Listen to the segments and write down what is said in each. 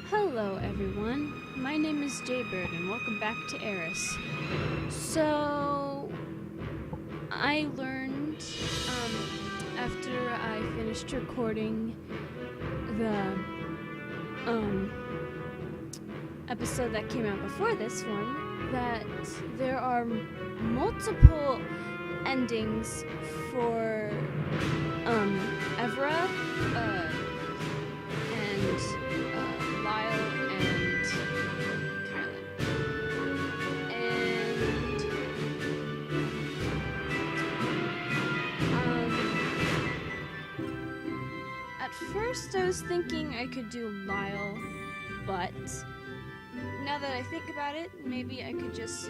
Hello everyone, my name is Jaybird and welcome back to AIRIS. So, I learned after I finished recording the episode that came out before this one that there are multiple endings for Evra and Lyle and Kylan. And at first I was thinking I could do Lyle, but now that I think about it, maybe I could just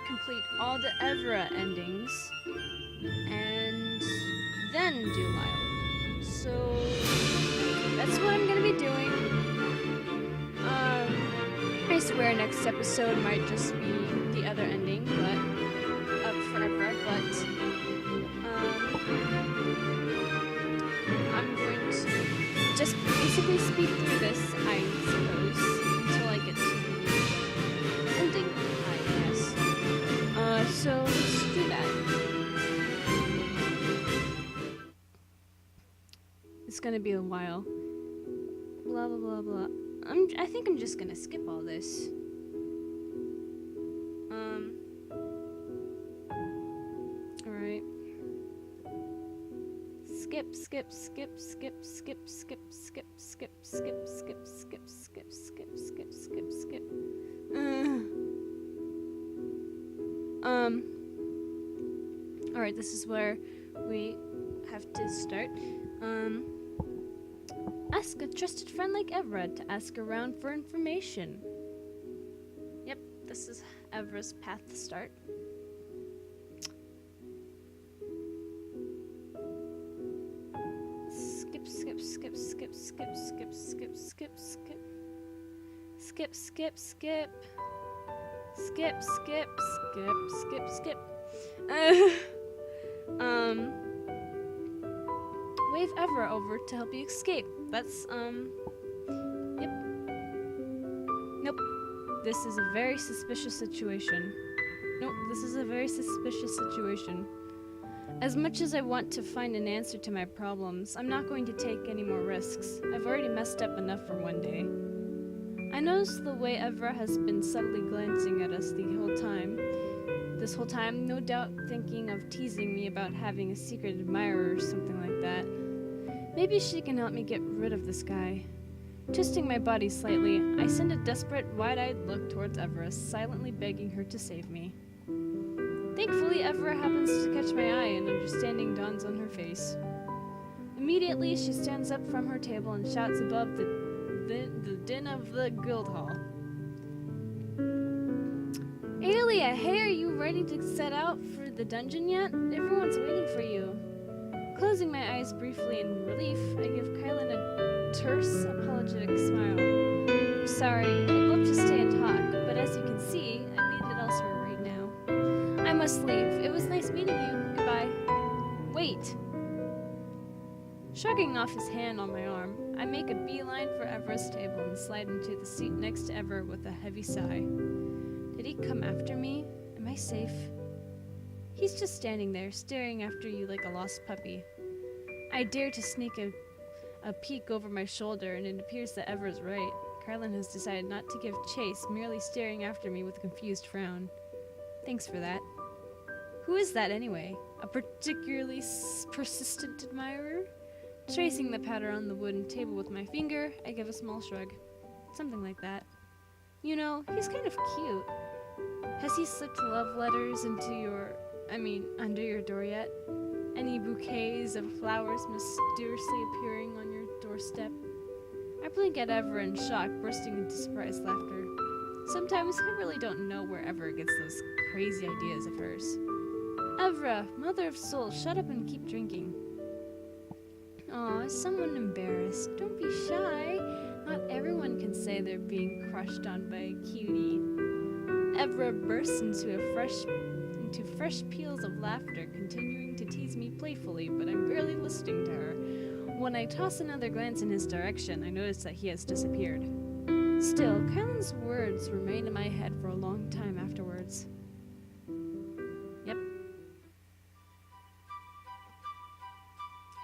complete all the Evra endings and then do Lyle. So that's what I'm gonna be doing. I swear next episode might just be the other ending, but forever. But I'm going to just basically speed through this, I suppose, until I get to the ending, I guess. So let's do that. It's gonna be a while. Blah blah blah blah. I think I'm just gonna skip all this. Alright. Skip. Alright, this is where we have to start. Ask a trusted friend like Evra to ask around for information. Yep, this is Evra's path to start. Skip. Wave Evra over to help you escape. That's, yep. Nope. This is a very suspicious situation. As much as I want to find an answer to my problems, I'm not going to take any more risks. I've already messed up enough for one day. I noticed the way Evra has been subtly glancing at us this whole time, no doubt thinking of teasing me about having a secret admirer or something like that. Maybe she can help me get rid of this guy. Twisting my body slightly, I send a desperate, wide-eyed look towards Evra, silently begging her to save me. Thankfully, Evra happens to catch my eye and understanding dawns on her face. Immediately, she stands up from her table and shouts above the din of the guild hall. Aelia, hey, are you ready to set out for the dungeon yet? Everyone's waiting for you. Closing my eyes briefly in relief, I give Kylan a terse, apologetic smile. I'm sorry, I'd love to stay and talk, but as you can see, I'm needed elsewhere right now. I must leave. It was nice meeting you. Goodbye. Wait. Shrugging off his hand on my arm, I make a beeline for Evra's table and slide into the seat next to Evra with a heavy sigh. Did he come after me? Am I safe? He's just standing there, staring after you like a lost puppy. I dare to sneak a peek over my shoulder, and it appears that Evra's right. Kylan has decided not to give chase, merely staring after me with a confused frown. Thanks for that. Who is that anyway? A particularly persistent admirer? Tracing the pattern on the wooden table with my finger, I give a small shrug. Something like that. You know, he's kind of cute. Has he slipped love letters under your door yet? Any bouquets of flowers mysteriously appearing on your doorstep? I blink at Evra in shock, bursting into surprised laughter. Sometimes I really don't know where Evra gets those crazy ideas of hers. Evra, mother of soul, shut up and keep drinking. Aw, is someone embarrassed? Don't be shy. Not everyone can say they're being crushed on by a cutie. Evra bursts into fresh peals of laughter, continuing to tease me playfully, but I'm barely listening to her. When I toss another glance in his direction, I notice that he has disappeared. Still, Kylan's words remained in my head for a long time afterwards. Yep.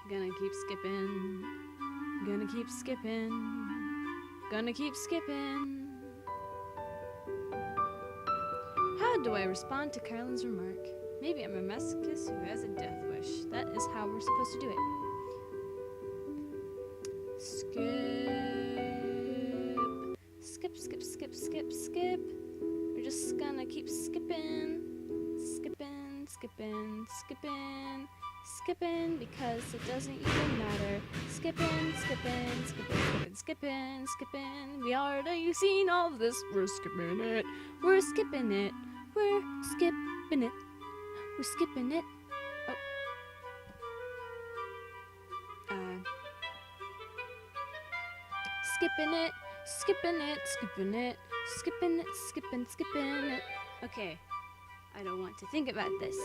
Gonna keep skipping. Gonna keep skipping. Gonna keep skipping. How do I respond to Kylan's remark? Maybe I'm a masochist who has a death wish. That is how we're supposed to do it. Skip. Skip, skip, skip, skip, skip. We're just gonna keep skipping. Skipping, skipping, skipping. Skipping because it doesn't even matter. Skipping, skipping, skipping, skipping, skipping, skipping. We already seen all this. We're skipping it. We're skipping it. We're skipping it. We're skipping it. Oh. Skipping it. Skipping it. Skipping it. Skipping it. Skipping it. Okay. I don't want to think about this.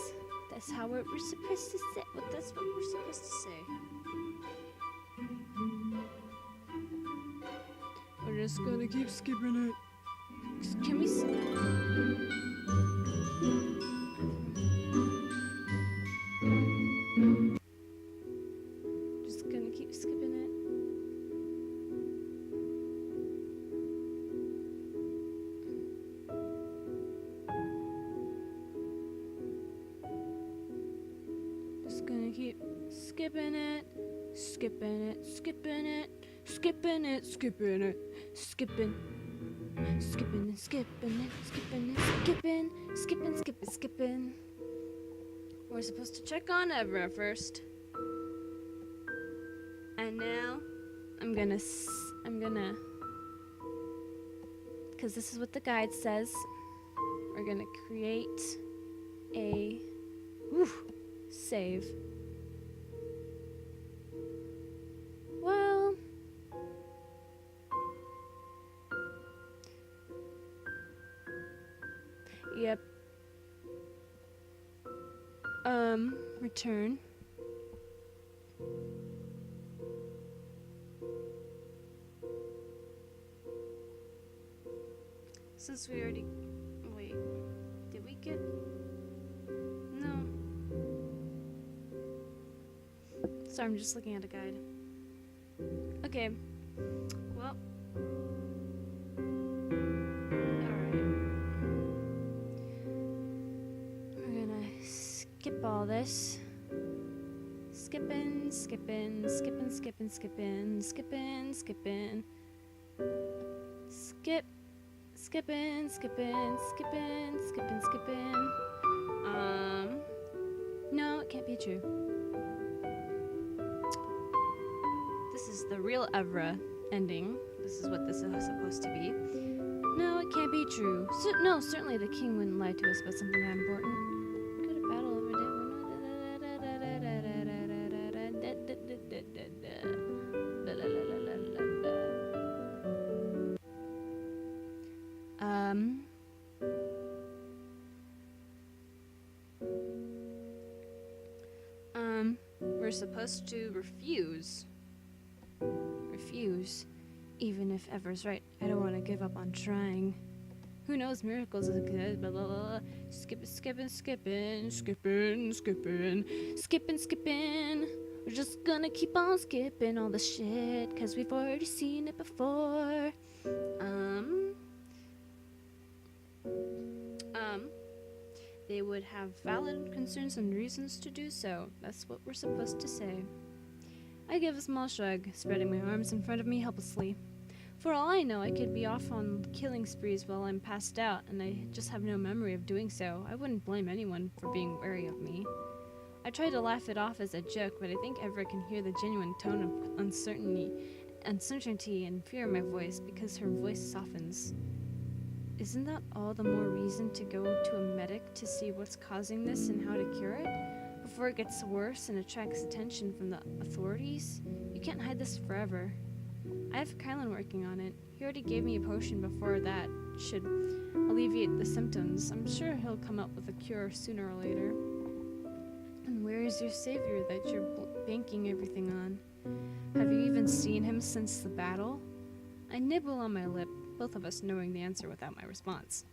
That's how we're supposed to say. Well, that's what we're supposed to say. We're just gonna keep skipping it. Can we? Just gonna keep skipping it. Just gonna keep skipping it, skipping it, skipping it, skipping it, skipping it, skipping, skipping it, skipping it, skipping it, skipping, skipping, skipping, skipping. We're supposed to check on Evra first. And now, I'm gonna, because this is what the guide says, we're gonna create a, save. Well, yep. Return. Since we already, wait, did we get, no. Sorry, I'm just looking at a guide. Okay, well, alright. We're gonna skip all this. Skipping, skipping, skipping, skipping, skipping, skipping, skipping. Skip, skipping, skipping, skipping, skipping, skipping. No, it can't be true. This is the real Evra ending. This is what this is supposed to be. No, it can't be true. No, certainly the king wouldn't lie to us about something that important. Go to battle over there. We're supposed to refuse. Even if Ever's right, I don't want to give up on trying. Who knows, miracles is good, blah, blah, blah. Skipping. We're just gonna keep on skipping all the shit, cause we've already seen it before. They would have valid concerns and reasons to do so. That's what we're supposed to say. I give a small shrug, spreading my arms in front of me helplessly. For all I know, I could be off on killing sprees while I'm passed out, and I just have no memory of doing so. I wouldn't blame anyone for being wary of me. I try to laugh it off as a joke, but I think Evra can hear the genuine tone of uncertainty and fear in my voice, because her voice softens. Isn't that all the more reason to go to a medic to see what's causing this and how to cure it? Before it gets worse and attracts attention from the authorities? You can't hide this forever. I have Kylan working on it. He already gave me a potion before that should alleviate the symptoms. I'm sure he'll come up with a cure sooner or later. And where is your savior that you're banking everything on? Have you even seen him since the battle? I nibble on my lip. both of us knowing the answer without my response.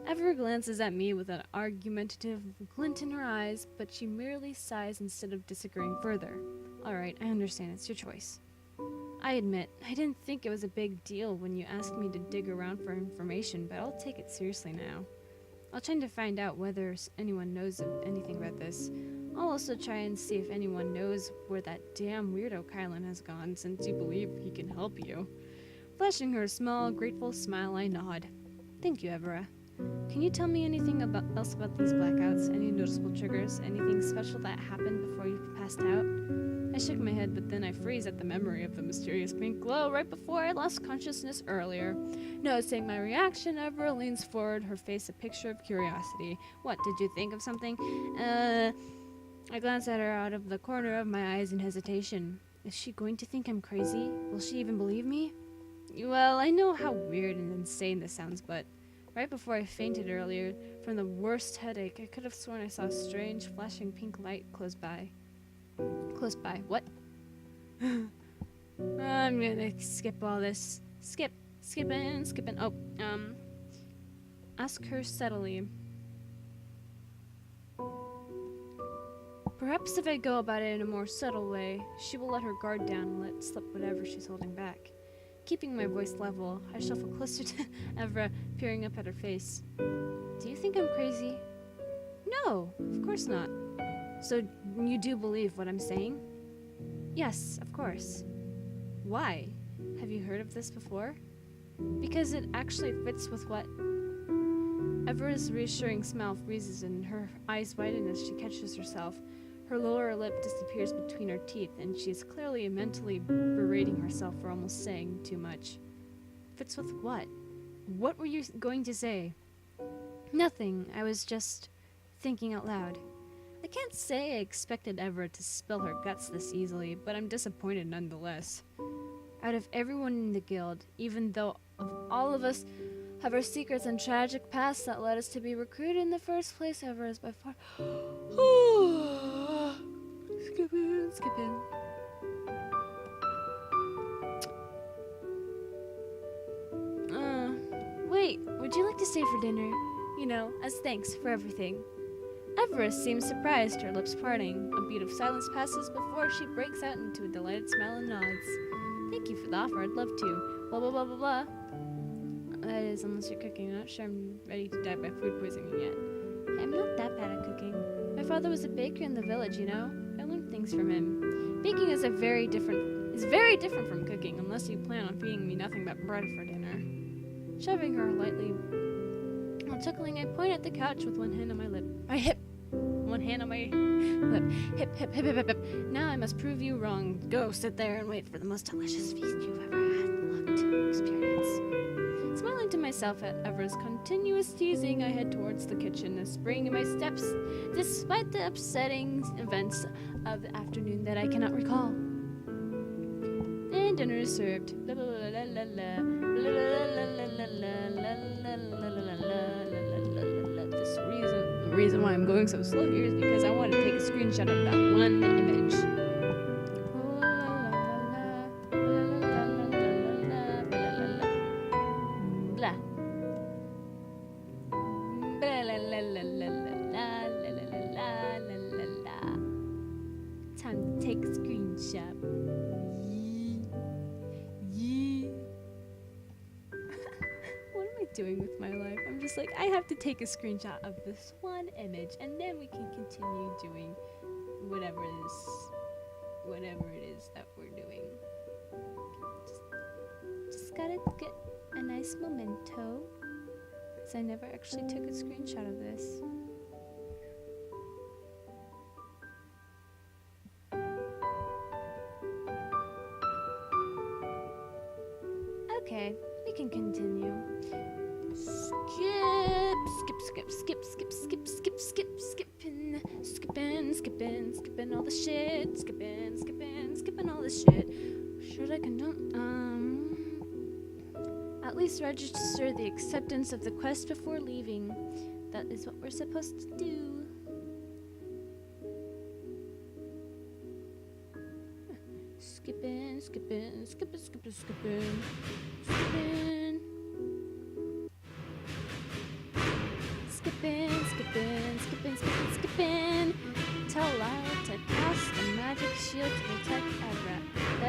Ever glances at me with an argumentative glint in her eyes, but she merely sighs instead of disagreeing further. Alright, I understand, it's your choice. I admit, I didn't think it was a big deal when you asked me to dig around for information, but I'll take it seriously now. I'll try to find out whether anyone knows anything about this. I'll also try and see if anyone knows where that damn weirdo Kylan has gone, since you believe he can help you. Flashing her a small, grateful smile, I nod. Thank you, Evera. Can you tell me anything else about these blackouts? Any noticeable triggers? Anything special that happened before you passed out? I shook my head, but then I freeze at the memory of the mysterious pink glow right before I lost consciousness earlier. Noticing my reaction, Evera leans forward, her face a picture of curiosity. What, did you think of something? I glance at her out of the corner of my eyes in hesitation. Is she going to think I'm crazy? Will she even believe me? Well, I know how weird and insane this sounds, but right before I fainted earlier, from the worst headache, I could have sworn I saw a strange, flashing pink light close by. Close by. What? I'm gonna skip all this. Skipping. Oh, ask her steadily. Perhaps if I go about it in a more subtle way, she will let her guard down and let slip whatever she's holding back. Keeping my voice level, I shuffle closer to Evra, peering up at her face. Do you think I'm crazy? No, of course not. So you do believe what I'm saying? Yes, of course. Why? Have you heard of this before? Because it actually fits with what... Evra's reassuring smile freezes and her eyes widen as she catches herself. Her lower lip disappears between her teeth, and she is clearly mentally berating herself for almost saying too much. Fits with what? What were you going to say? Nothing. I was just thinking out loud. I can't say I expected Evra to spill her guts this easily, but I'm disappointed nonetheless. Out of everyone in the guild, even though all of us have our secrets and tragic pasts that led us to be recruited in the first place, Evra is by far... Skipping. Wait, would you like to stay for dinner? You know, as thanks for everything. Evra seems surprised, her lips parting. A beat of silence passes before she breaks out into a delighted smile and nods. Thank you for the offer, I'd love to. Blah blah blah blah blah. That is, unless you're cooking. I'm not sure I'm ready to die by food poisoning yet. Hey, I'm not that bad at cooking. My father was a baker in the village, you know? I learned things from him. Baking is very different from cooking, unless you plan on feeding me nothing but bread for dinner. Shoving her lightly while chuckling, I point at the couch with one hand on my hip. One hand on my lip. Hip. Now I must prove you wrong. Go sit there and wait for the most delicious feast you've ever had luck to experience. Smiling to myself at Evra's continuous teasing, I head towards the kitchen, a spring in my steps, despite the upsetting events of the afternoon that I cannot recall. And dinner is served. The reason why I'm going so slow here is because I want to take a screenshot of that one image. Time to take a screenshot. What am I doing with my life? I'm just like, I have to take a screenshot of this one image, and then we can continue doing whatever it is that we're doing. Just gotta get a nice memento, because I never actually took a screenshot of this. Okay, we can continue. Skipping all the shit. Skipping all the shit. Should I at least register the acceptance of the quest before leaving. That is what we're supposed to do. Skipping.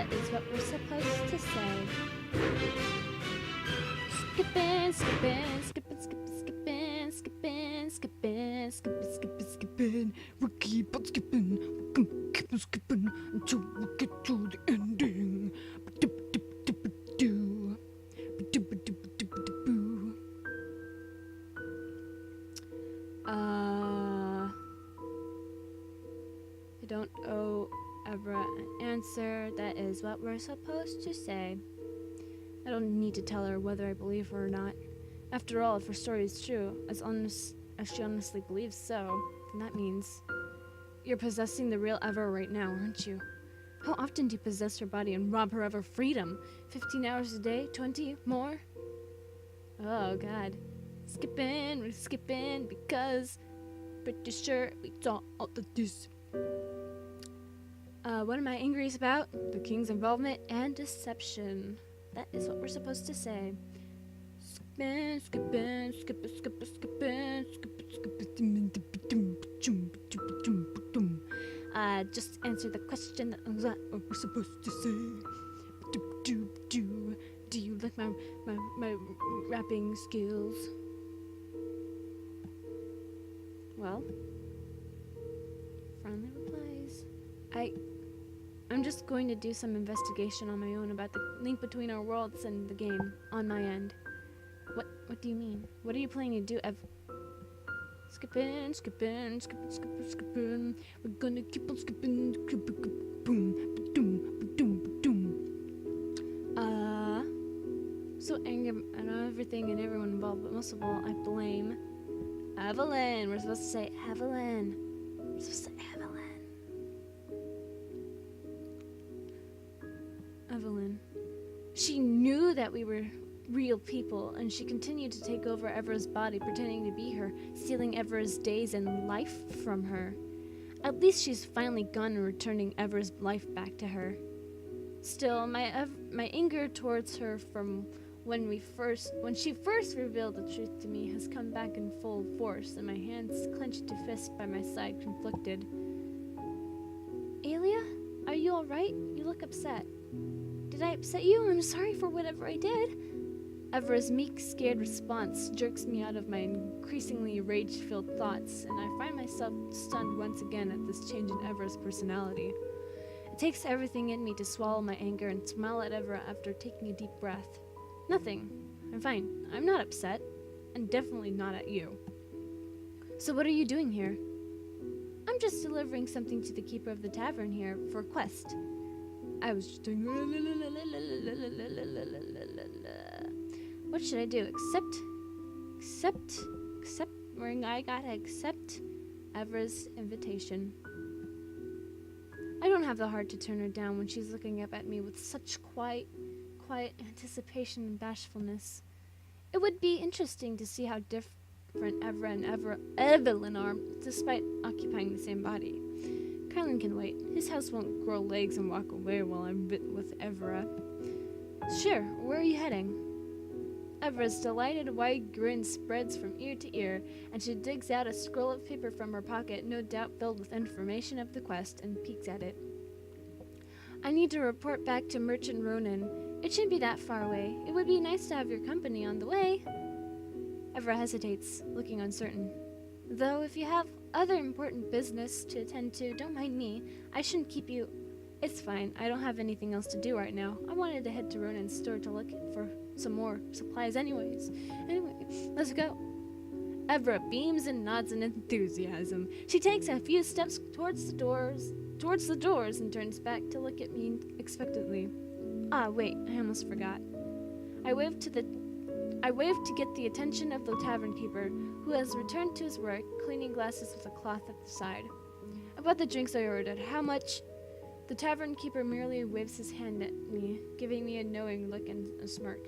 that is what we're supposed to say. Skipping, skipping, skipping, skipping, skipping, skipping, skipping, skipping, skipping, skipping. We keep on skipping, we can keep on skipping until we get to the ending. I don't owe Evra an answer. That is what we're supposed to say. I don't need to tell her whether I believe her or not. After all, if her story is true, as she honestly believes so, then that means you're possessing the real Evra right now, aren't you? How often do you possess her body and rob her of her freedom? 15 hours a day? 20? More? Oh, God. We're skipping, because pretty sure we saw all of this. What am I angry about? The king's involvement and deception. That is what we're supposed to say. Skipping, skipping, skipping, skipping, skipping, skipping, skipping. Just answer the question. That was what we're supposed to say. Do you like my rapping skills? Well, friendly replies. I'm just going to do some investigation on my own about the link between our worlds and the game on my end. What do you mean? What are you planning to do? Skipping, skipping, skipping, skipping, skipping. We're gonna keep on skipping. Boom, boom, boom, boom. So angry at everything and everyone involved, but most of all, I blame Evelyn. We're supposed to say Evelyn. We're supposed to say Evelyn. Evelyn. She knew that we were real people, and she continued to take over Evra's body, pretending to be her, stealing Evra's days and life from her. At least she's finally gone and returning Evra's life back to her. Still, my anger towards her from when she first revealed the truth to me has come back in full force, and my hands clenched to fist by my side, conflicted. Alia, are you alright? You look upset. Did I upset you? I'm sorry for whatever I did. Evra's meek, scared response jerks me out of my increasingly rage-filled thoughts, and I find myself stunned once again at this change in Evra's personality. It takes everything in me to swallow my anger and smile at Evra after taking a deep breath. Nothing. I'm fine. I'm not upset, and definitely not at you. So what are you doing here? I'm just delivering something to the keeper of the tavern here for a quest. I was just doing... What should I do? Accept, I gotta accept Evra's invitation. I don't have the heart to turn her down when she's looking up at me with such quiet anticipation and bashfulness. It would be interesting to see how different Evra and Evelyn are, despite occupying the same body. Kylan can wait. His house won't grow legs and walk away while I'm with Evra. Sure, where are you heading? Evra's delighted wide grin spreads from ear to ear, and she digs out a scroll of paper from her pocket, no doubt filled with information of the quest, and peeks at it. I need to report back to Merchant Ronan. It shouldn't be that far away. It would be nice to have your company on the way. Evra hesitates, looking uncertain. Though if you have other important business to attend to, don't mind me. I shouldn't keep you... It's fine. I don't have anything else to do right now. I wanted to head to Ronan's store to look for some more supplies anyways. Anyway, let's go. Evra beams and nods in enthusiasm. She takes a few steps towards the doors and turns back to look at me expectantly. Ah, wait, I almost forgot. I waved to get the attention of the tavern keeper, who has returned to his work, cleaning glasses with a cloth at the side. About the drinks I ordered, how much? The tavern keeper merely waves his hand at me, giving me a knowing look and a smirk.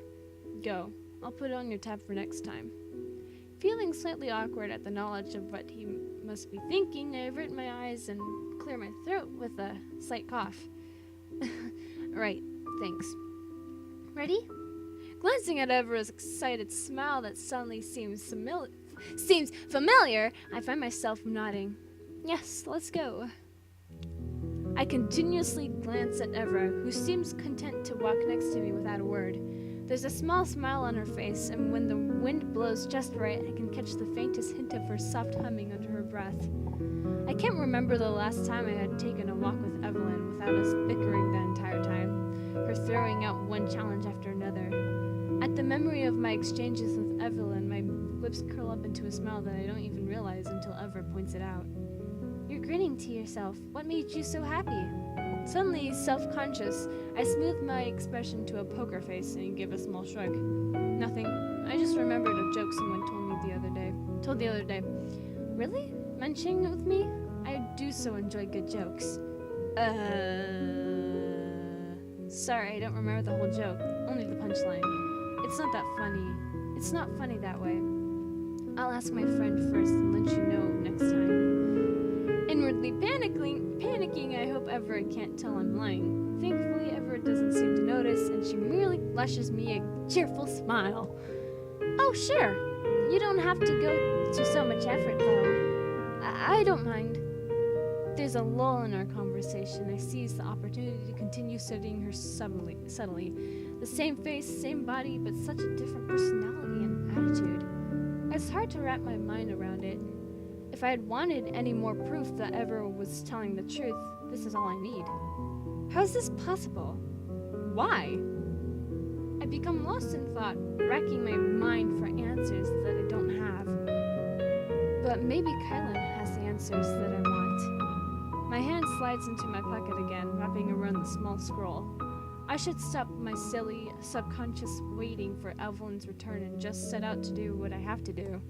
Go. I'll put it on your tab for next time. Feeling slightly awkward at the knowledge of what he must be thinking, I avert my eyes and clear my throat with a slight cough. Right, thanks. Ready? Glancing at Evra's excited smile that suddenly seems familiar, I find myself nodding. Yes, let's go. I continuously glance at Evra, who seems content to walk next to me without a word. There's a small smile on her face, and when the wind blows just right, I can catch the faintest hint of her soft humming under her breath. I can't remember the last time I had taken a walk with Evelyn without us bickering the entire time, her throwing out one challenge after another. At the memory of my exchanges with Evelyn, my lips curl up into a smile that I don't even realize until Evra points it out. You're grinning to yourself. What made you so happy? Suddenly self-conscious, I smoothed my expression to a poker face and gave a small shrug. Nothing. I just remembered a joke someone told the other day. Really? Mentioning it with me? I do so enjoy good jokes. Sorry, I don't remember the whole joke. Only the punchline. It's not that funny. It's not funny that way. I'll ask my friend first and let you know next time. Inwardly panicking, I hope Everett can't tell I'm lying. Thankfully, Everett doesn't seem to notice, and she merely flashes me a cheerful smile. Oh, sure. You don't have to go to so much effort, though. I don't mind. There's a lull in our conversation. I seize the opportunity to continue studying her subtly. The same face, same body, but such a different personality and attitude. It's hard to wrap my mind around it. If I had wanted any more proof that Everett was telling the truth, this is all I need. How is this possible? Why? I become lost in thought, racking my mind for answers that I don't have. But maybe Kylan has the answers that I want. My hand slides into my pocket again, wrapping around the small scroll. I should stop my silly, subconscious waiting for Evelyn's return and just set out to do what I have to do.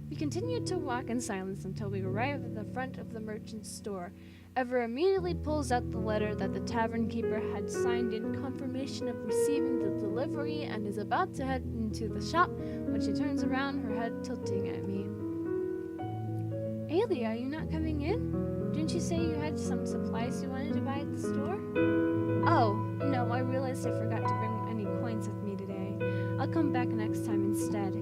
We continued to walk in silence until we arrive at the front of the merchant's store. Ever immediately pulls out the letter that the tavern keeper had signed in confirmation of receiving the delivery and is about to head into the shop when she turns around, her head tilting at me. Ailey, are you not coming in? Didn't you say you had some supplies you wanted to buy at the store? Oh, no, I realized I forgot to bring any coins with me today. I'll come back next time instead.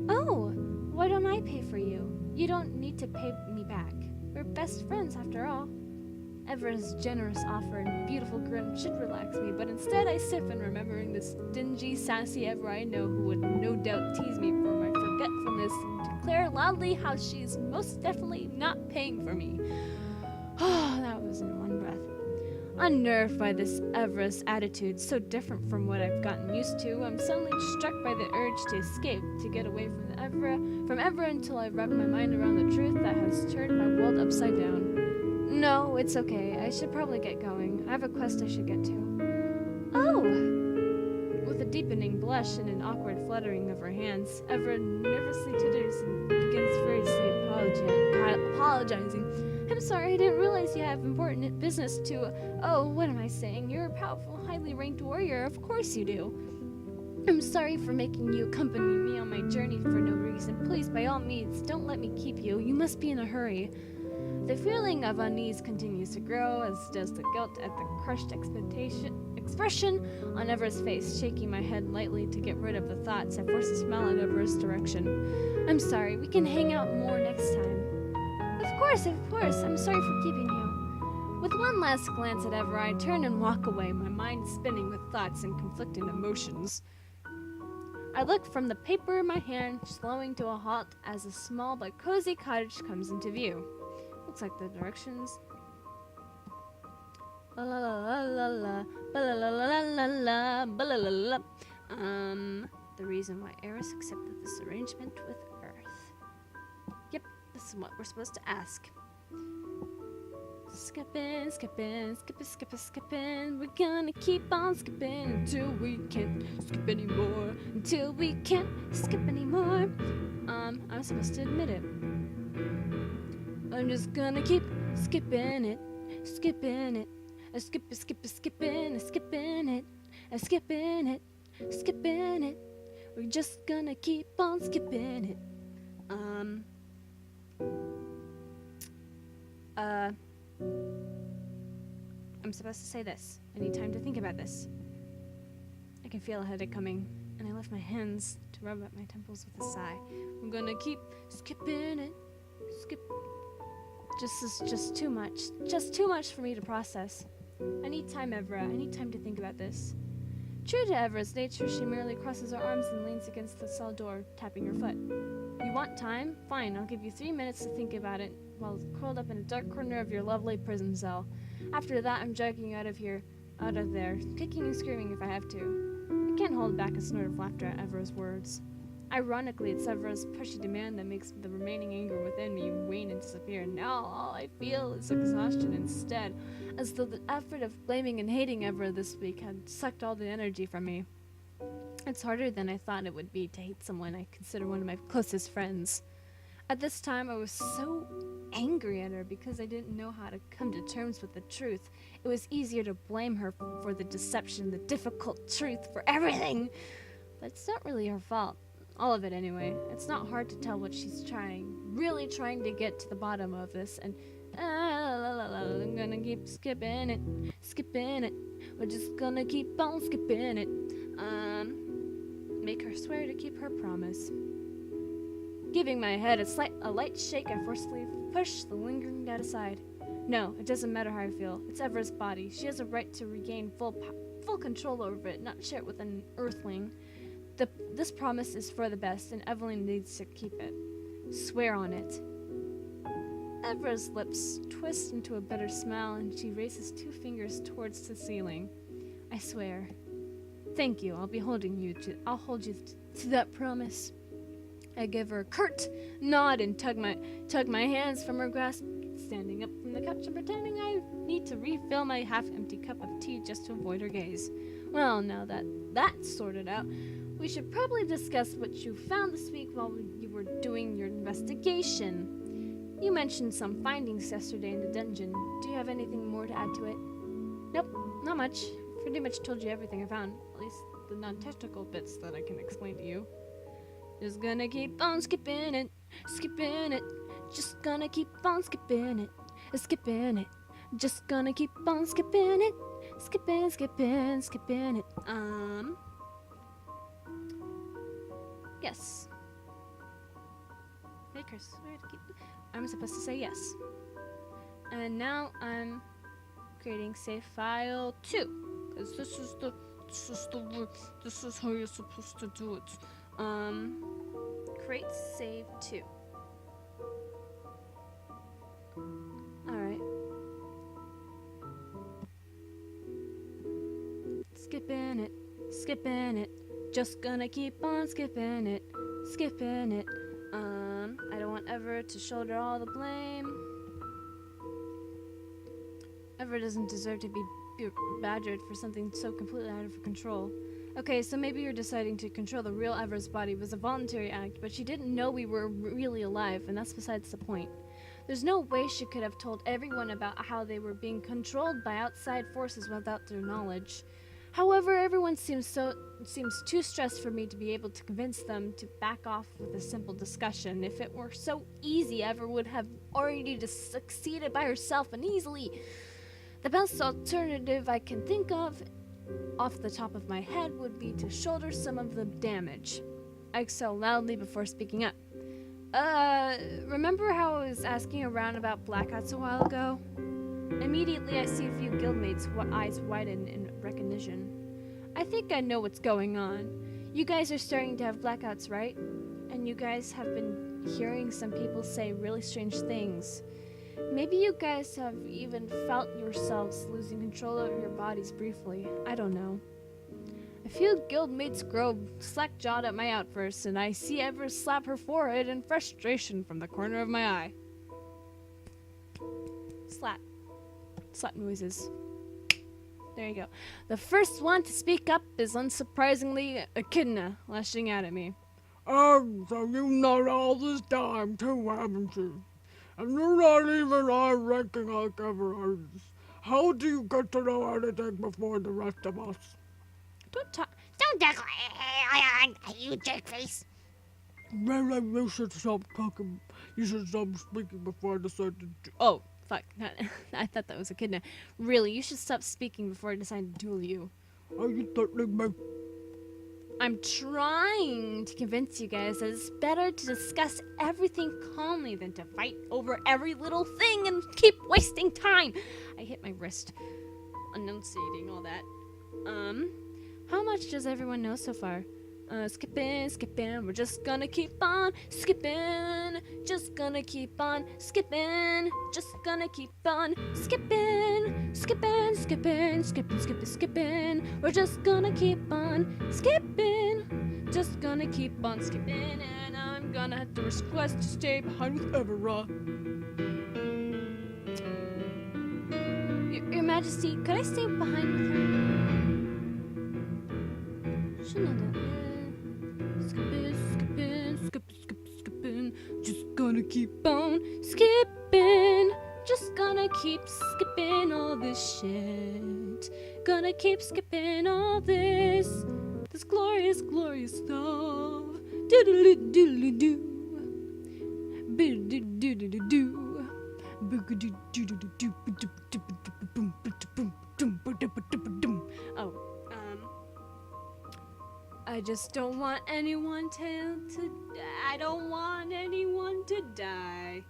Oh, why don't I pay for you? You don't need to pay me back. We're best friends after all. Everett's generous offer and beautiful grin should relax me, but instead I stiffen remembering this dingy, sassy Ever I know who would no doubt tease me for my forgetfulness and declare loudly how she's most definitely not paying for me. Oh, that was in one breath. Unnerved by this Everest attitude, so different from what I've gotten used to, I'm suddenly struck by the urge to escape, to get away from Everett until I wrap my mind around the truth that has turned my world upside down. No, it's okay. I should probably get going. I have a quest I should get to. Oh! With a deepening blush and an awkward fluttering of her hands, Everett nervously titters and begins furiously apologizing. I'm sorry, I didn't realize you have important business to... Oh, what am I saying? You're a powerful, highly ranked warrior. Of course you do. I'm sorry for making you accompany me on my journey for no reason. Please, by all means, don't let me keep you. You must be in a hurry. The feeling of unease continues to grow, as does the guilt at the crushed expression on Everett's face. Shaking my head lightly to get rid of the thoughts, I force a smile in Everett's direction. I'm sorry. We can hang out more next time. Of course. I'm sorry for keeping you. With one last glance at Ever, I turn and walk away, my mind spinning with thoughts and conflicting emotions. I look from the paper in my hand, slowing to a halt as a small but cozy cottage comes into view. Looks like the directions. La la la la la la la la la la la la la. The reason why AIRIS accepted this arrangement with Earth. Yep, this is what we're supposed to ask. Skipping. We're gonna keep on skipping until we can't skip anymore. Until we can't skip anymore. I'm supposed to admit it. I'm just gonna keep skipping it. Skipping it. We're just gonna keep on skipping it. I'm supposed to say this. I need time to think about this. I can feel a headache coming, and I lift my hands to rub at my temples with a sigh. I'm gonna keep skipping it. This is just too much. Just too much for me to process. I need time, Evra. I need time to think about this. True to Evra's nature, she merely crosses her arms and leans against the cell door, tapping her foot. You want time? Fine, I'll give you 3 minutes to think about it, while curled up in a dark corner of your lovely prison cell. After that, I'm dragging you out of there, kicking and screaming if I have to. I can't hold back a snort of laughter at Evra's words. Ironically, it's Evra's pushy demand that makes the remaining anger within me wane and disappear. Now all I feel is exhaustion instead, as though the effort of blaming and hating Evra this week had sucked all the energy from me. It's harder than I thought it would be to hate someone I consider one of my closest friends. At this time, I was so angry at her because I didn't know how to come to terms with the truth. It was easier to blame her for the deception, the difficult truth, for everything. But it's not really her fault. All of it, anyway. It's not hard to tell what she's really trying to get to the bottom of this, and I'm gonna keep skipping it. We're just gonna keep on skipping it. Make her swear to keep her promise. Giving my head a light shake, I forcefully push the lingering doubt aside. No, it doesn't matter how I feel. It's Evra's body. She has a right to regain full control over it, not share it with an earthling. This promise is for the best, and Evelyn needs to keep it. Swear on it. Evra's lips twist into a bitter smile, and she raises 2 fingers towards the ceiling. I swear. Thank you. I'll hold you to that promise. I give her a curt nod and tug my hands from her grasp, standing up from the couch and pretending I need to refill my half-empty cup of tea just to avoid her gaze. Well, now that that's sorted out, we should probably discuss what you found this week while you were doing your investigation. You mentioned some findings yesterday in the dungeon. Do you have anything more to add to it? Nope, not much. Pretty much told you everything I found, at least the non-technical bits that I can explain to you. Just gonna keep on skipping it. Just gonna keep on skipping it. Just gonna keep on skipping it. Skipping it. Yes. Hey, Chris. I'm supposed to say yes. And now I'm creating save file 2. Because this is how you're supposed to do it. Create save 2. Alright. Skipping it. Just gonna keep on skipping it. I don't want Ever to shoulder all the blame. Ever doesn't deserve to be badgered for something so completely out of her control. Okay, so maybe you're deciding to control the real Ever's body was a voluntary act, but she didn't know we were really alive, and that's besides the point. There's no way she could have told everyone about how they were being controlled by outside forces without their knowledge. However, everyone seems too stressed for me to be able to convince them to back off with a simple discussion. If it were so easy, Ever would have already just succeeded by herself and easily. The best alternative I can think of, off the top of my head, would be to shoulder some of the damage. I exhaled loudly before speaking up. Remember how I was asking around about blackouts a while ago? Immediately I see a few guildmates' eyes widen in recognition. I think I know what's going on. You guys are starting to have blackouts, right? And you guys have been hearing some people say really strange things. Maybe you guys have even felt yourselves losing control of your bodies briefly. I don't know. A few guildmates grow slack-jawed at my outbursts, and I see Ever slap her forehead in frustration from the corner of my eye. Slap. Slap noises. There you go. The first one to speak up is unsurprisingly Echidna, lashing out at me. Oh, so you've known all this time too, haven't you? And you're not even on ranking like AIRIS. How do you get to know anything before the rest of us? Don't talk like you jerkface. Well, you should stop talking. You should stop speaking before I decide to... Oh, fuck. I thought that was Echidna. Really, you should stop speaking before I decide to duel you. Are you threatening me? I'm trying to convince you guys that it's better to discuss everything calmly than to fight over every little thing and keep wasting time. I hit my wrist, enunciating all that. How much does everyone know so far? Skipping, we're just gonna keep on skipping, just gonna keep on skipping, just gonna keep on skipping, skipping, we're just gonna keep on skipping, just gonna keep on skipping, and I'm gonna have to request to stay behind with Evera. Your Majesty, could I stay behind with her? She'll know that. Skipping, just gonna keep on skipping, just gonna keep skipping all this shit, gonna keep skipping all this glorious, glorious stuff. Doodle-doo, oh, I just don't want anyone I don't want anyone to die.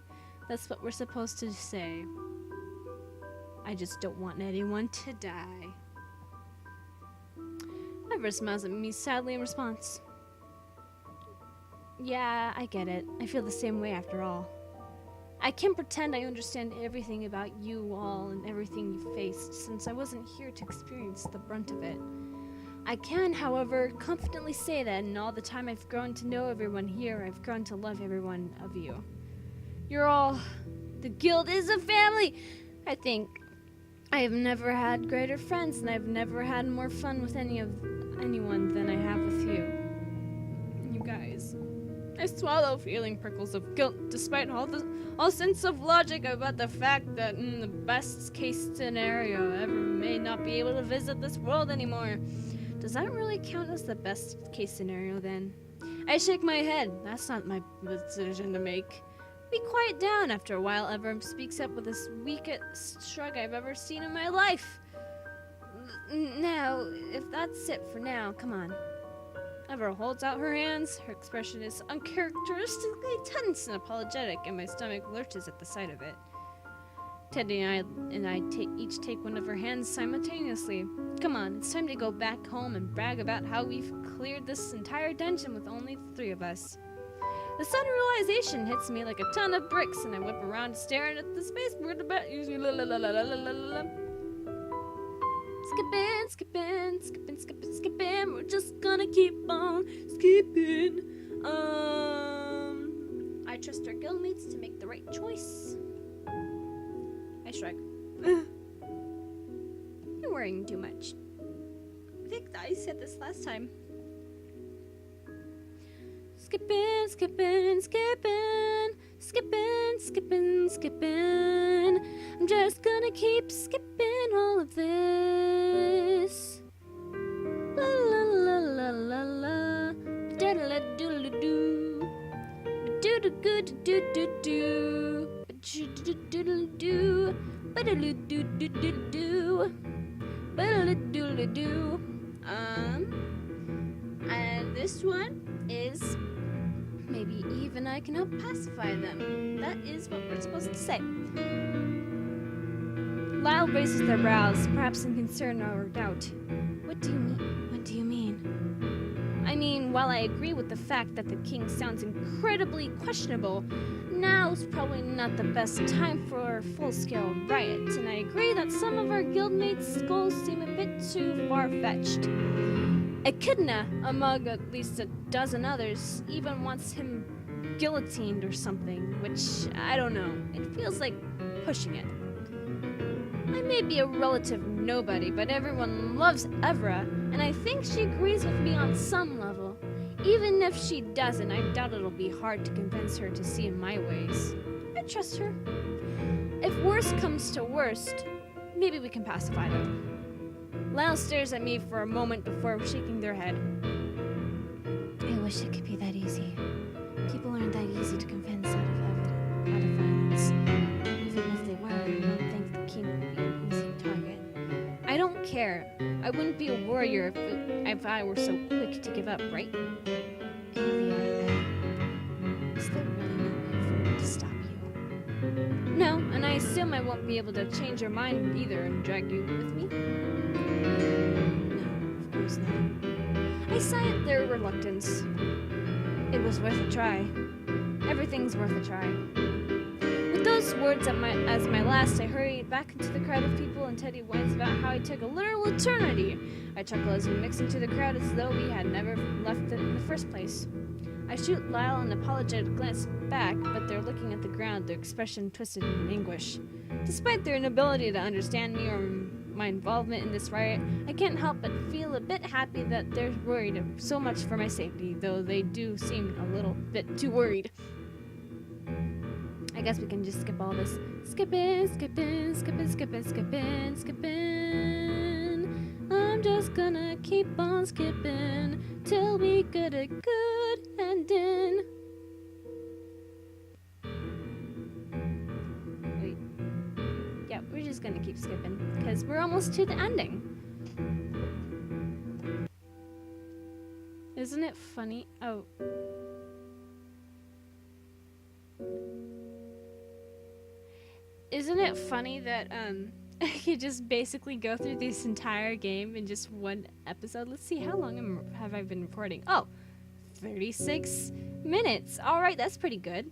That's what we're supposed to say. I just don't want anyone to die. Ever smiles at me sadly in response. Yeah, I get it. I feel the same way after all. I can't pretend I understand everything about you all and everything you faced, since I wasn't here to experience the brunt of it. I can, however, confidently say that in all the time I've grown to know everyone here, I've grown to love every one of you. You're all... The guild is a family! I think I have never had greater friends, and I've never had more fun with anyone than I have with you. You guys. I swallow feeling prickles of guilt, despite all sense of logic about the fact that in the best case scenario, I ever may not be able to visit this world anymore. Does that really count as the best case scenario then? I shake my head. That's not my decision to make. We quiet down after a while. Ever speaks up with the weakest shrug I've ever seen in my life. Now, if that's it for now, come on. Ever holds out her hands. Her expression is uncharacteristically tense and apologetic, and my stomach lurches at the sight of it. Teddy and I each take one of her hands simultaneously. Come on, it's time to go back home and brag about how we've cleared this entire dungeon with only the three of us. The sudden realization hits me like a ton of bricks, and I whip around staring at the space we're about using. Skipping. We're just gonna keep on skipping. I trust our guildmates to make the right choice. I shrug. You're worrying too much. I think I said this last time. Skipping. I'm just gonna keep skipping all of this. La la la la la la. Da da da do do do. Do do good do do do. Do do do do. Ba do do do do do. Ba do do do. And this one is. Maybe even I can help pacify them. That is what we're supposed to say. Lyle raises their brows, perhaps in concern or doubt. What do you mean? What do you mean? I mean, while I agree with the fact that the king sounds incredibly questionable, now's probably not the best time for a full-scale riot, and I agree that some of our guildmates' goals seem a bit too far-fetched. Echidna, among at least a dozen others, even wants him guillotined or something, which, I don't know, it feels like pushing it. I may be a relative nobody, but everyone loves Evra, and I think she agrees with me on some level. Even if she doesn't, I doubt it'll be hard to convince her to see my ways. I trust her. If worst comes to worst, maybe we can pacify them. Lyle stares at me for a moment before shaking their head. I wish it could be that easy. People aren't that easy to convince out of violence. Even if they were, I don't think the king would be an easy target. I don't care. I I wouldn't be a warrior if I were so quick to give up, right? Aelia, is there really no way for me to stop you? No, and I assume I won't be able to change your mind either and drag you with me? No, of course not. I sighed their reluctance. It was worth a try. Everything's worth a try. With those words as my last, I hurried back into the crowd of people, and Teddy whines about how he took a literal eternity. I chuckle as we mix into the crowd as though we had never left it in the first place. I shoot Lyle an apologetic glance back, but they're looking at the ground, their expression twisted in anguish. Despite their inability to understand me or my involvement in this riot, I can't help but feel a bit happy that they're worried so much for my safety, though they do seem a little bit too worried. I guess we can just skip all this. Skipping. I'm just gonna keep on skipping till we get a good ending. Wait. Yeah, we're just gonna keep skipping because we're almost to the ending. Isn't it funny? Oh. Isn't it funny that you just basically go through this entire game in just one episode? Let's see, how long have I been recording? Oh, 36 minutes. All right, that's pretty good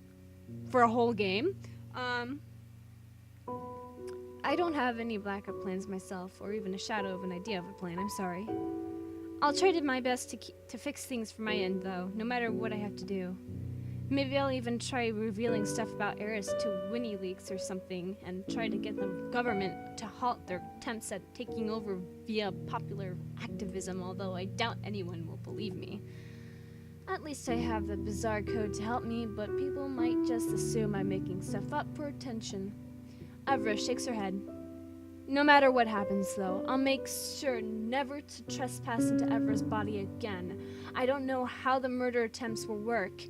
for a whole game. I don't have any backup plans myself, or even a shadow of an idea of a plan. I'm sorry. I'll try my best to fix things from my end, though, no matter what I have to do. Maybe I'll even try revealing stuff about AIRIS to WikiLeaks or something, and try to get the government to halt their attempts at taking over via popular activism, although I doubt anyone will believe me. At least I have the bizarre code to help me, but people might just assume I'm making stuff up for attention. Evra shakes her head. No matter what happens, though, I'll make sure never to trespass into Evra's body again. I don't know how the murder attempts will work,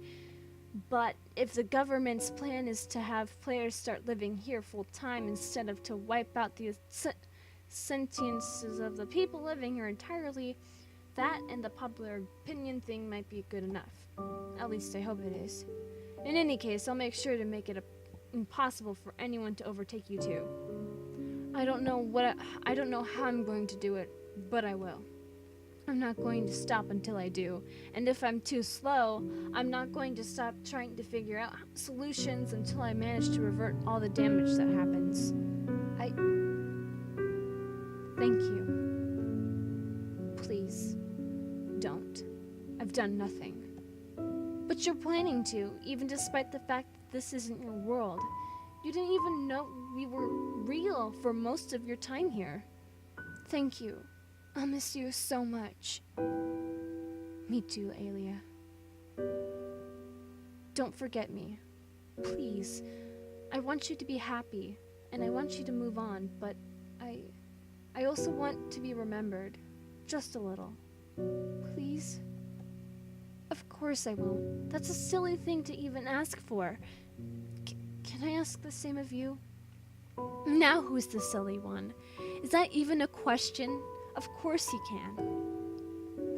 but if the government's plan is to have players start living here full-time instead of to wipe out the sentiences of the people living here entirely, that and the popular opinion thing might be good enough. At least I hope it is. In any case, I'll make sure to make it impossible for anyone to overtake you two. I don't know how I'm going to do it, but I will. I'm not going to stop until I do. And if I'm too slow, I'm not going to stop trying to figure out solutions until I manage to revert all the damage that happens. Thank you. Please, don't. I've done nothing. But you're planning to, even despite the fact that this isn't your world. You didn't even know we were real for most of your time here. Thank you. I'll miss you so much. Me too, Aelia. Don't forget me. Please. I want you to be happy, and I want you to move on, but I also want to be remembered. Just a little. Please? Of course I won't. That's a silly thing to even ask for. Can I ask the same of you? Now who's the silly one? Is that even a question? Of course you can.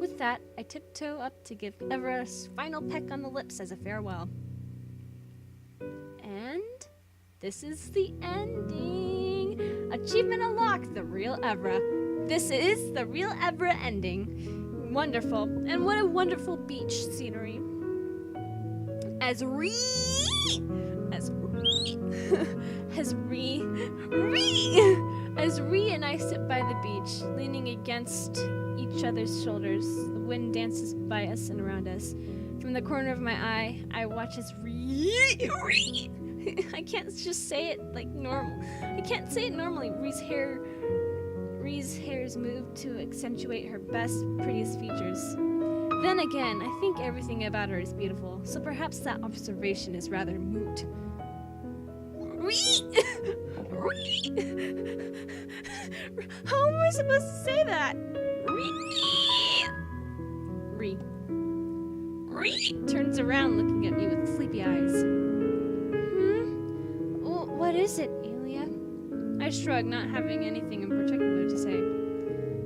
With that, I tiptoe up to give Evra a final peck on the lips as a farewell. And this is the ending. Achievement unlocked, the real Evra. This is the real Evra ending. Wonderful. And what a wonderful beach scenery. As Ree and I sit by the beach, leaning against each other's shoulders, the wind dances by us and around us. From the corner of my eye, I watch as Ree. I can't just say it like normal. I can't say it normally. Ree's hairs move to accentuate her best, prettiest features. Then again, I think everything about her is beautiful, so perhaps that observation is rather moot. How am I supposed to say that? Ree turns around looking at me with sleepy eyes. What is it, Aelia? I shrug, not having anything in particular to say.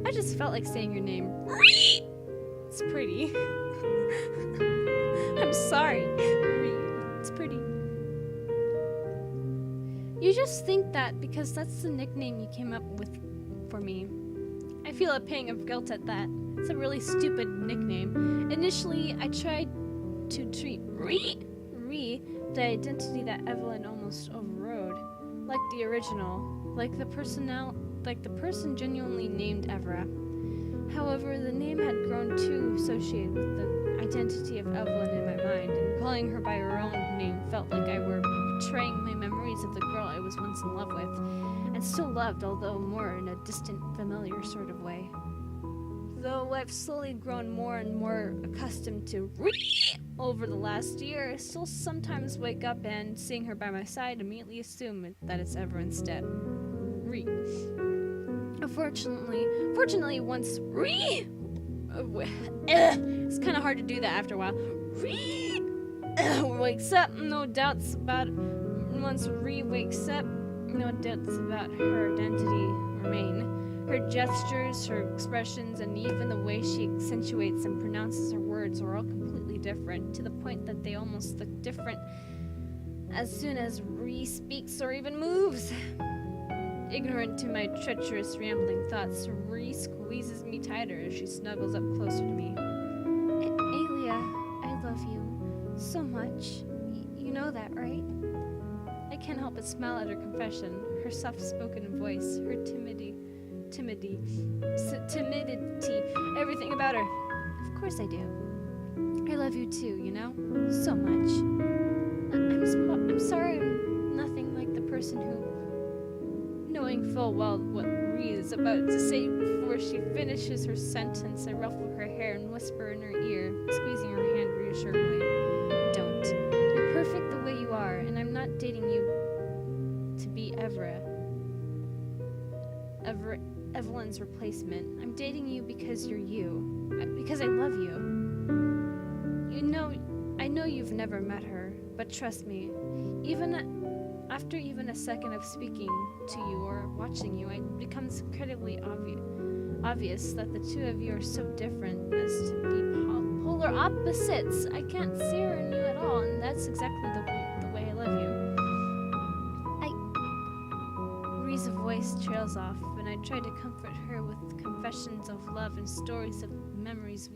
I just felt like saying your name. It's pretty. I'm sorry. It's pretty. You just think that because that's the nickname you came up with for me. I feel a pang of guilt at that. It's a really stupid nickname. Initially, I tried to treat Ree, the identity that Evelyn almost overrode, like the original, like the person genuinely named Evra. However, the name had grown too associated with the identity of Evelyn in my mind, and calling her by her own name felt like I were betraying my memories of the girl I was once in love with, and still loved, although more in a distant, familiar sort of way. Though I've slowly grown more and more accustomed to over the last year, I still sometimes wake up and, seeing her by my side, immediately assume that it's Ever instead. Fortunately, once it's kind of hard to do that after a while. Wakes up, no doubts about it. Once wakes up, no doubts about her identity remain. Her gestures, her expressions, and even the way she accentuates and pronounces her words are all completely different, to the point that they almost look different as soon as speaks or even moves. Ignorant to my treacherous, rambling thoughts, squeezes me tighter as she snuggles up closer to me. Alia, I love you so much. You know that, right? I can't help but smile at her confession, her soft-spoken voice, her timidity, everything about her. Of course I do. I love you too, you know? So much. I'm sorry I'm nothing like the person who, knowing full well what Ree is about to say before she finishes her sentence, I ruffle her hair and whisper in her ear, squeezing her hand reassuringly. Don't. You're perfect the way you are, and I'm not dating you to be Evelyn's replacement. I'm dating you because you're you. Because I love you. I know you've never met her, but trust me, after even a second of speaking to you or watching you, it becomes incredibly obvious that the two of you are so different as to be polar opposites. I can't see her in you at all, and that's exactly the way I love you. Ree's voice trails off, and I try to comfort her with confessions of love and stories of memories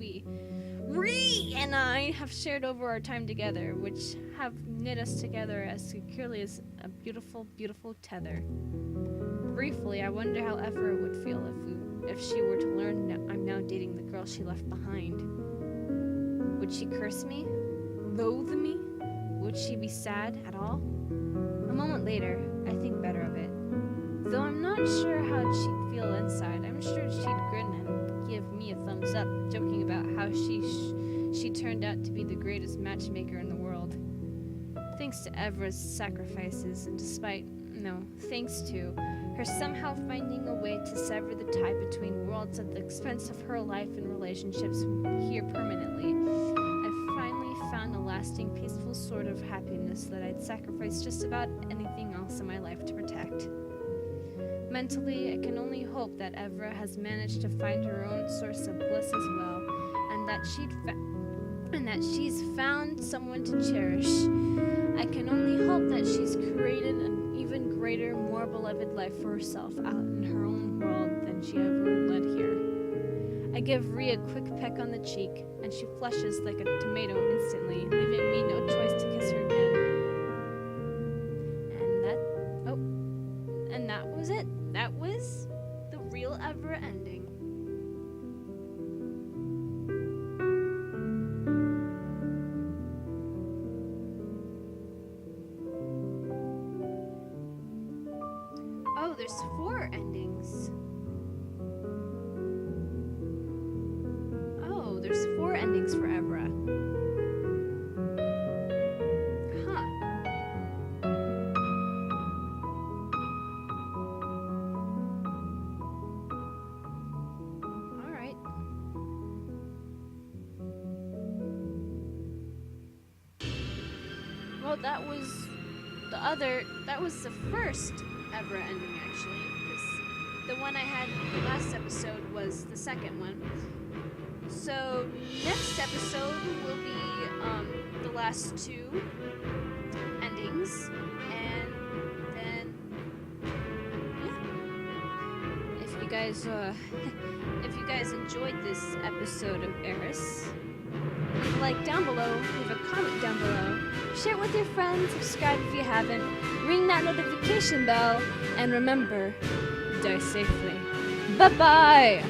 Ree and I have shared over our time together, which have knit us together as securely as a beautiful, beautiful tether. Briefly, I wonder how Ephra would feel if she were to learn I'm now dating the girl she left behind. Would she curse me? Loathe me? Would she be sad at all? A moment later, I think better of it. Though I'm not sure how she'd feel inside, I'm sure she'd grin and give me a thumbs up, joking about how she turned out to be the greatest matchmaker in the world. Thanks to Evra's sacrifices, and thanks to her somehow finding a way to sever the tie between worlds at the expense of her life and relationships here permanently, I finally found a lasting, peaceful sort of happiness that I'd sacrifice just about anything else in my life to protect. Mentally, I can only hope that Evra has managed to find her own source of bliss as well, and that she's found someone to cherish. I can only hope that she's created an even greater, more beloved life for herself out in her own world than she ever led here. I give Rhea a quick peck on the cheek, and she flushes like a tomato instantly, leaving me no choice to kiss her again. And that was it. That was the real Evra ending. Oh, there's 4 endings. Oh, there's 4 endings for Evra. Well, that was the first Evra ending, actually, because the one I had last episode was the second one. So next episode will be the last two endings, and then yeah. If you guys enjoyed this episode of AIRIS, leave a like down below, leave a comment down below, share it with your friends, subscribe if you haven't, ring that notification bell, and remember, die safely. Bye-bye!